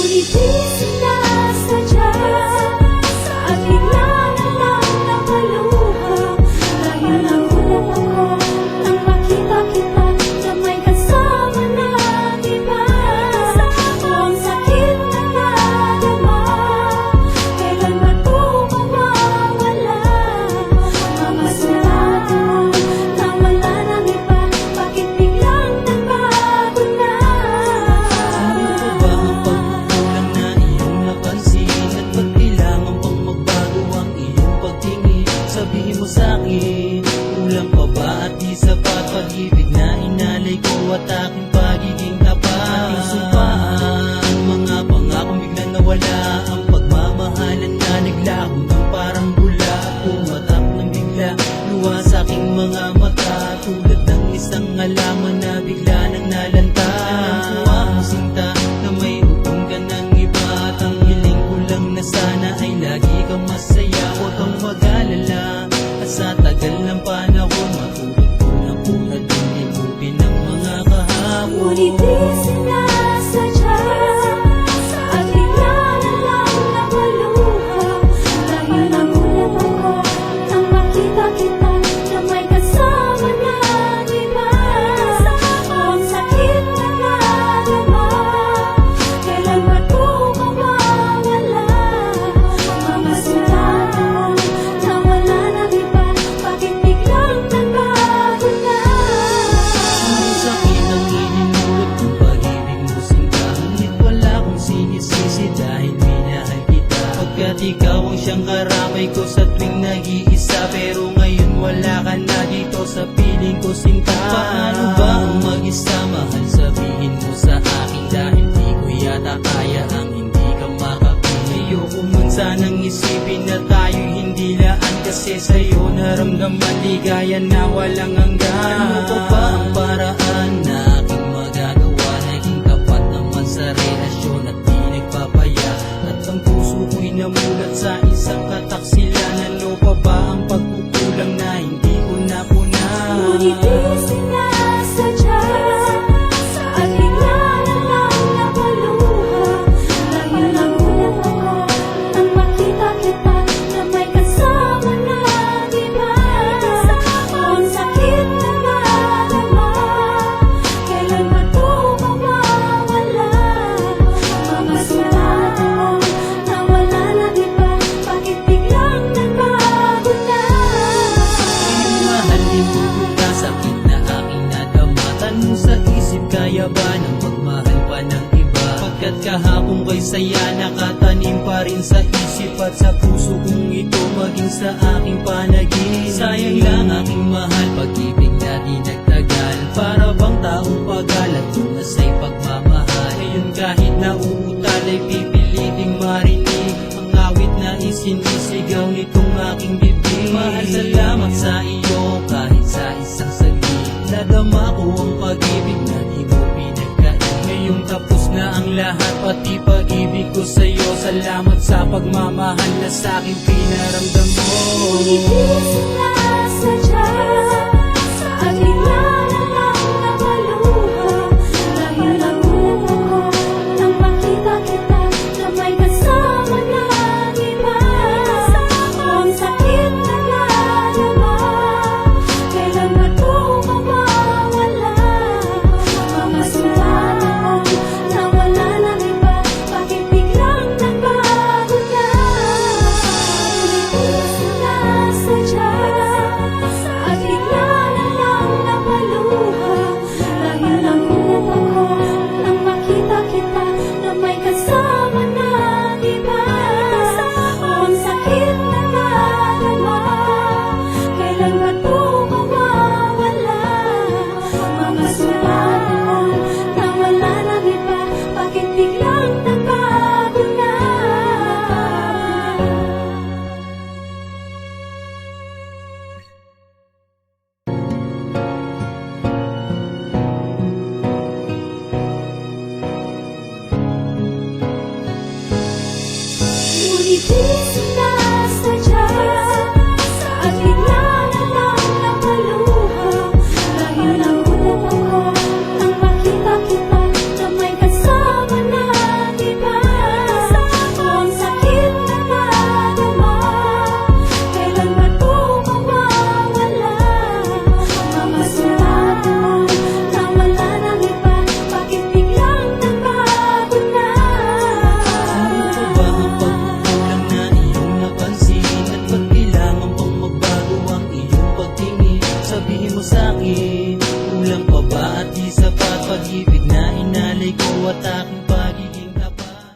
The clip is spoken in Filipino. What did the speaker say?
Ngunit di sinasadya at bigla na lang napaluha. Dahil nagulat ako nang makita kita na may kasama na iba. O ang sakit na nadama, kailan ba ito mawawala? Mamasulado na wala nang iba, bakit biglang nagbago na? Ano pa ba ang pagkukulang na iyong napansin? At ba't kailangan pang magbago ang iyong pagtingin? Sabihin mo sa'kin, kulang pa ba at di sapat pag-ibig na inalay ko at aking pagiging tapat? Ating sumpaan, mga pangakong biglang nawala. Ang pagmamahalan na naglaho ng parang bula. Pumatak ng bigla, luha sa'king mga mata. Tulad ng isang alaman na bigla nang nalanta. Alam ko ang sinta na may hugong ka ng iba. At ang hiling ko lang na sana ay lagi kang masaya. Huwag kang mag-alala, at sa tagal ng panahon matulog ko na punad yung likupin ng mga kahapon. Ngunit di sinasadya at bigla na lang napaluha. Dahil nagulat ako nang makita kita na may kasama na iba. O ang sakit na nadama, kailan ba ito mawawala? Mamasulado na wala nang iba, bakit biglang nagbago na? Ang sakit ang ininulot ng pag-ibig mo sinta. Ngunit wala kong sinisisi dahil minahal kita. Pagkat ikaw ang siyang karamay ko sa tuwing nag-iisa. Pero ngayon wala ka na dito sa piling ko sinta. Paano ba ang mag-isa? Mahal sabihin mo sa akin dahil di ko yata kaya ang hindi ka makapili. Ayoko man sanang isipin na tayo'y hindi laan. Kasi sa'yo naramdaman ligaya na walang hanggan. Ano pa ba ang paraan na aking magagawa? Naging tapat naman sa relasyon at di nagpapaya. At ang puso ko'y namulat sa isang kataksilan. Ano pa ba ang pagkukulang na hindi ko napuna? Ngunit di sinasadya at bigla na lang napaluha. Dahil nagulat ako nang makita kita na may kasama na iba. O ang sakit na nadama, kailan ba ito mawawala? Mamasulado na wala nang iba, bakit biglang nagbago na? Iyong mahalin mo ka, sakit na aking nadama. Tanong sa isip, kaya ba ng magmahal pa ng iba? Pagkat kahapon kay saya, nakatanim pa rin sa isip at sa puso kong ito, maging sa aking panaginip. Sayang lang aking mahal, pag-ibig na di nagtagal. Para bang taong pagalat, tunas ay pagmamahal. Ngayon kahit nauutal ay pipiliting marinig ang awit na isinisigaw nitong aking bibig. Mahal, salamat sa iyo kahit sa isang saglit. Nadama ko ang pag-ibig na di mo pinagkain. Ngayong tapos na ang lahat, pati pag-ibig ko sa'yo. Salamat sa pagmamahal na sa'king pinaramdam mo. Ngunit di sinasadya at bigla na lang napaluha. Dahil nagulat ako nang makita kita na may kasama na iba. O ang sakit na nadama, kailan ba ito mawawala? Mamasulado na wala nang iba, bakit biglang nagbago na? Ngunit di sinasadya at bigla na lang napaluha. Dahil nagulat ako nang makita kita na may kasama na iba. O ang sakit na nadama, kailan ba ito mawawala? Mamasulado na wala nang iba, bakit biglang nagbago na? Ngunit di